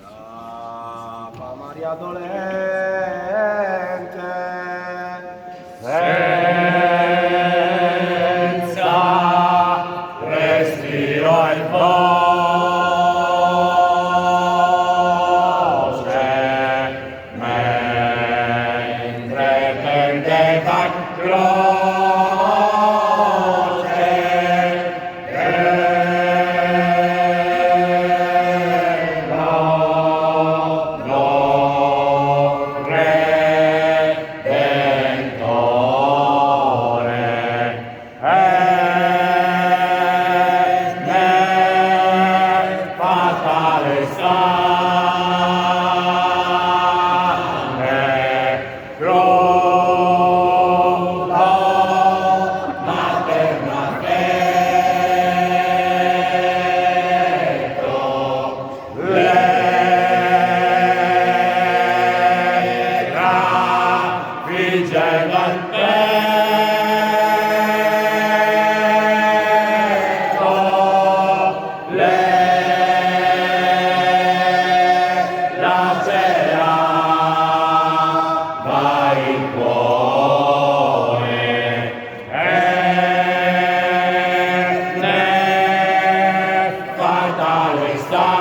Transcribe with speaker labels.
Speaker 1: Ave Maria dolente,
Speaker 2: senza respiro in voce, mentre tendeva croce, e lo Redentore, nel fatale stare, crudo materno affetto, vigendo al petto, lacerava il cuore, e nel fatale stare